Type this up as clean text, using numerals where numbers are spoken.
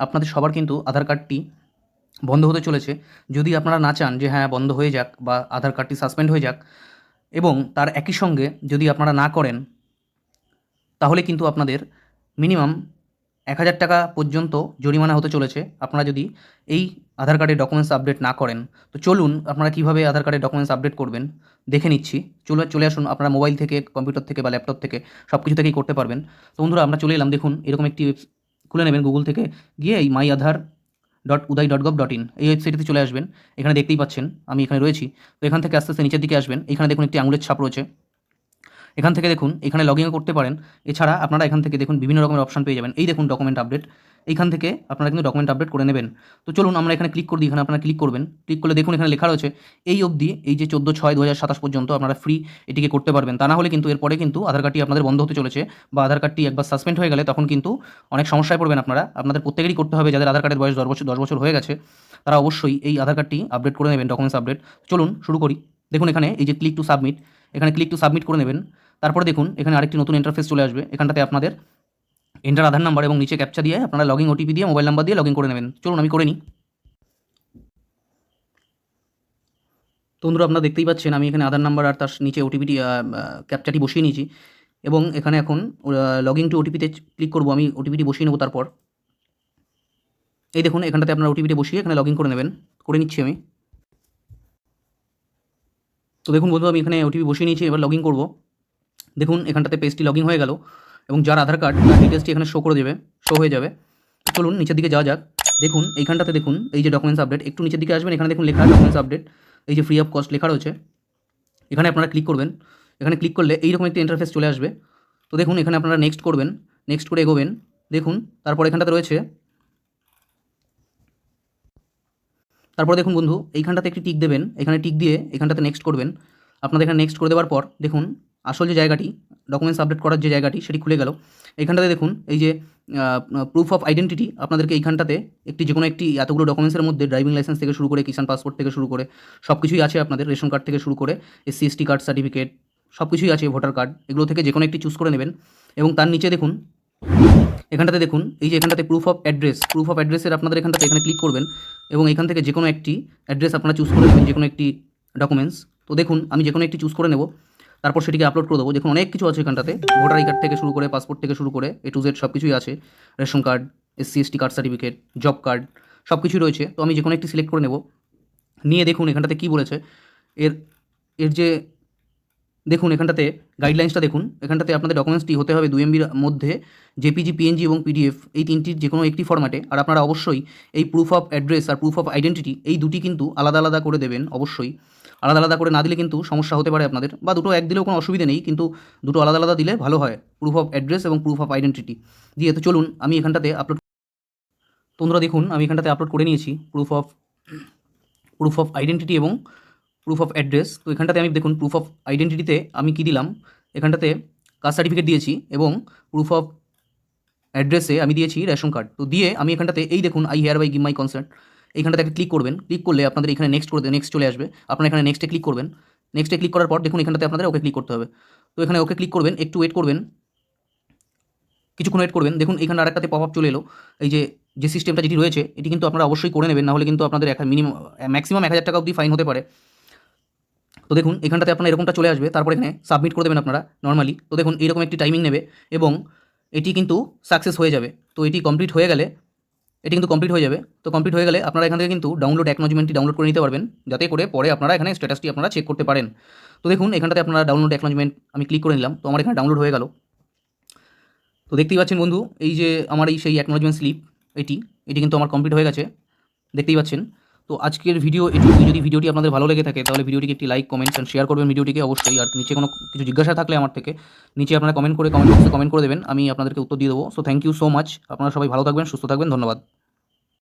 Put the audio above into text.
আপনাদের সবার কিন্তু আধার কার্ডটি বন্ধ হতে চলেছে। যদি আপনারা না চান যে হ্যাঁ বন্ধ হয়ে যাক বা আধার কার্ডটি সাসপেন্ড হয়ে যাক, এবং তার একই সঙ্গে যদি আপনারা না করেন, তাহলে কিন্তু আপনাদের মিনিমাম ১,০০০ টাকা পর্যন্ত জরিমানা হতে চলেছে আপনারা যদি এই আধার কার্ডের ডকুমেন্টস আপডেট না করেন। তো চলুন আপনারা কীভাবে আধার কার্ডের ডকুমেন্টস আপডেট করবেন দেখে নিচ্ছি। চলে আসুন, আপনারা মোবাইল থেকে, কম্পিউটার থেকে বা ল্যাপটপ থেকে সব কিছু থেকেই করতে পারবেন। তো বন্ধুরা, আমরা চলে এলাম। দেখুন, এরকম একটি খুলে নেবেন গুগল থেকে গিয়ে, এই myAadhar.uday.gov.in এই ওয়েবসাইটে চলে আসবেন। এখানে দেখতেই পাচ্ছেন আমি এখানে রয়েছি। তো এখান থেকে আস্তে আস্তে নিচের দিকে আসবেন। এখানে দেখুন একটি আঙুলের ছাপ রয়েছে। এখান থেকে দেখুন এখানে লগ ইনও করতে পারেন। এছাড়া আপনারা এখান থেকে দেখুন বিভিন্ন রকমের অপশন পেয়ে যাবেন। এই দেখুন ডকুমেন্ট আপডেট, এইখান থেকে আপনারা কিন্তু ডকুমেন্ট আপডেট করে নেবেন। তো চলুন আমরা এখানে ক্লিক করে দিই। এখানে আপনারা ক্লিক করবেন। ক্লিক করলে দেখুন এখানে লেখা রয়েছে এই অবধি, এই যে 14/6/2027 পর্যন্ত আপনারা ফ্রি এটিকে করতে পারবেন। তা না হলে কিন্তু এরপরে কিন্তু আধার কার্ডটি আপনাদের বন্ধ হতে চলেছে, বা আধার কার্ডটি একবার সাসপেন্ড হয়ে গেলে তখন কিন্তু অনেক সমস্যায় পড়বেন আপনারা। আপনাদের প্রত্যেকেরই করতে হবে, যাদের আধার কার্ডের বয়স 10 বছর হয়ে গেছে তারা অবশ্যই এই আধার কার্ডটি আপডেট করে নেবেন, ডকুমেন্টস আপডেট। চলুন শুরু করি। দেখুন এখানে এই যে ক্লিক টু সাবমিট, এখানে ক্লিক টু সাবমিট করে নেবেন। তারপরে দেখুন এখানে আরেকটি নতুন ইন্টারফেস চলে আসবে। এখানটাতে আপনাদের এন্টার আধার নাম্বার এবং নিচে ক্যাপচা দিয়ে আপনারা লগইন ওটিপি দিয়ে মোবাইল নাম্বার দিয়ে লগইন করে নেবেন। চলুন আমি করে নিই। তো বন্ধুরা, আপনারা দেখতেই পাচ্ছেন আমি এখানে আধার নাম্বার আর তার নিচে ওটিপিটি ক্যাপচাটি বসিয়ে নিয়েছি, এবং এখানে এখন লগইন টু ওটিপিতে ক্লিক করব। আমি ওটিপিটি বসিয়ে নেব। তারপর এই দেখুন এখানটাতে আপনারা ওটিপিটি বসিয়ে এখানে লগইন করে নেবেন। করে নিচ্ছি আমি। তো দেখুন বন্ধু, আমি এখানে ওটিপি বসিয়ে নিয়েছি। এবার লগইন করব। দেখুন এখানটাতে পেজটি লগইন হয়ে গেল, এবং যার আধার কার্ড তার ডিটেলসটি এখানে শো হয়ে যাবে। চলুন নিচের দিকে যাওয়া যাক। দেখুন এইখানটাতে দেখুন এই যে ডকুমেন্টস আপডেট, একটু নিচের দিকে আসবেন। এখানে দেখুন লেখা ডকুমেন্টস আপডেট, এই যে ফ্রি অফ কস্ট লেখা রয়েছে। এখানে আপনারা ক্লিক করবেন। এখানে ক্লিক করলে এইরকম একটি ইন্টারফেস চলে আসবে। তো দেখুন এখানে আপনারা নেক্সট করবেন, নেক্সট করে এগোবেন। দেখুন তারপর এখানটাতে রয়েছে, তারপর দেখুন বন্ধু এইখানটাতে একটি টিক দেবেন। এখানে টিক দিয়ে এখানটাতে নেক্সট করবেন। আপনাদের এখানে নেক্সট করে দেওয়ার পর দেখুন আসল যে জায়গাটি, ডকুমেন্টস আপডেট করার যে জায়গাটি, সেটি খুলে গেল। এইখানটাতে দেখুন এই যে প্রুফ অফ আইডেন্টিটি, আপনাদেরকে এইখানটাতে যে কোনো একটি এতগুলো ডকুমেন্টসের মধ্যে ড্রাইভিং লাইসেন্স থেকে শুরু করে কিষাণ পাসপোর্ট থেকে শুরু করে সব কিছুই আছে আপনাদের, রেশন কার্ড থেকে শুরু করে SC/ST কার্ড সার্টিফিকেট সব কিছুই আছে, ভোটার কার্ড, এগুলো থেকে যে কোনো একটি চুজ করে নেবেন। এবং তার নিচে দেখুন এখানটাতে দেখুন এই যে এখানটাতে প্রুফ অফ অ্যাড্রেসের আপনাদের এখানটাতে এখানে ক্লিক করবেন, এবং এখান থেকে যে কোনো একটি অ্যাড্রেস আপনারা চুজ করে নেবেন, যে কোনো একটি ডকুমেন্টস। তো দেখুন আমি যে কোনো একটি চুজ করে নেব, তারপর সেটিকে আপলোড করে দেবো। দেখুন অনেক কিছু আছে এখানটাতে, ভোটার আই কার্ড থেকে শুরু করে পাসপোর্ট থেকে শুরু করে A to Z সব কিছুই আছে, ration card, SC/ST card certificate, job card সব কিছুই রয়েছে। তো আমি যে কোনো একটি সিলেক্ট করে নেব। নিয়ে দেখুন এখানটাতে কী বলেছে, এর এর যে দেখুন এখানটাতে গাইডলাইন্সটা দেখুন। এখানটাতে আপনাদের ডকুমেন্টসটি হতে হবে 2 MBর মধ্যে, JPG, PNG এবং PDF এই তিনটির যে কোনো একটি ফরম্যাটে। আর আপনারা অবশ্যই এই প্রুফ অফ অ্যাড্রেস আর প্রুফ অফ আইডেন্টিটি এই দুটি কিন্তু আলাদা আলাদা করে দেবেন। অবশ্যই আলাদা আলাদা করে না দিলে কিন্তু সমস্যা হতে পারে আপনাদের, বা দুটো এক দিলেও কোনো অসুবিধা নেই, কিন্তু দুটো আলাদা আলাদা দিলে ভালো হয়, প্রুফ অফ অ্যাড্রেস এবং প্রুফ অফ আইডেন্টিটি দিয়ে। তো চলুন আমি এখানটাতে আপলোড, তোমরা দেখুন আমি এখানটাতে আপলোড করে নিয়েছি প্রুফ অফ আইডেন্টিটি এবং প্রুফ অফ অ্যাড্রেস। তো এখানটাতে আমি দেখুন প্রুফ অফ আইডেন্টিটিতে আমি কী দিলাম, এখানটাতে কাস্ট সার্টিফিকেট দিয়েছি, এবং প্রুফ অফ অ্যাড্রেসে আমি দিয়েছি রেশন কার্ড। তো দিয়ে আমি এখানটাতে এই দেখুন I hereby give my consent, এইখানটাতে একটা ক্লিক করবেন। ক্লিক করলে আপনাদের এখানে নেক্সট চলে আসবে। আপনারা এখানে নেক্সটে ক্লিক করবেন। নেক্সটে ক্লিক করার পর দেখুন এখানটাতে আপনাদের ওকে ক্লিক করতে হবে। তো এখানে ওকে ক্লিক করবেন, একটু ওয়েট করবেন, কিছুক্ষণ ওয়েট করবেন। দেখুন এখানে আরেকটাতে পপ আপ চলে এলো। এই যে সিস্টেমটা যেটি রয়েছে এটি কিন্তু আপনারা অবশ্যই করে নেবেন, নাহলে কিন্তু আপনাদের ম্যাক্সিমাম 1,000 টাকা অবধি ফাইন হতে পারে। তো দেখুন এখানটাতে আপনার এরকমটা চলে আসবে। তারপর এখানে সাবমিট করে দেবেন আপনারা নর্মালি। তো দেখুন এইরকম একটি টাইমিং নেবে, এবং এটি কিন্তু সাকসেস হয়ে যাবে। তো এটি কমপ্লিট হয়ে গেলে তো কমপ্লিট হয়ে গেলে আপনারা এখান থেকে কিন্তু ডাউনলোড অ্যাকনোলেজমেন্টটি ডাউনলোড করে নিতে পারবেন, যাতে করে পরে আপনারা এখানে স্ট্যাটাসটি আপনারা চেক করতে পারেন। তো দেখুন এখানটাতে আপনারা ডাউনলোড অ্যাকনোলেজমেন্ট আমি ক্লিক করে নিলাম। তো আমার এখানে ডাউনলোড হয়ে গেল। তো দেখতেই পাচ্ছেন বন্ধু, এই যে আমার সেই অ্যাকনোলেজমেন্ট স্লিপ এটি কিন্তু আমার কমপ্লিট হয়ে গেছে, দেখতেই পাচ্ছেন। তো আজকের ভিডিও এটুকুই। যদি ভিডিওটি আপনাদের ভালো লেগে থাকে তাহলে ভিডিওটিকে একটি লাইক, কমেন্টস অ্যান্ড শেয়ার করবেন ভিডিওটিকে অবশ্যই। আর নিচে কোনো কিছু জিজ্ঞাসা থাকলে আমার থেকে নিচে আপনারা কমেন্ট বক্সে কমেন্ট করে দেবেন, আমি আপনাদেরকে উত্তর দিয়ে দেবো। So thank you so much. আপনারা সবাই ভালো থাকবেন, সুস্থ থাকবেন, ধন্যবাদ।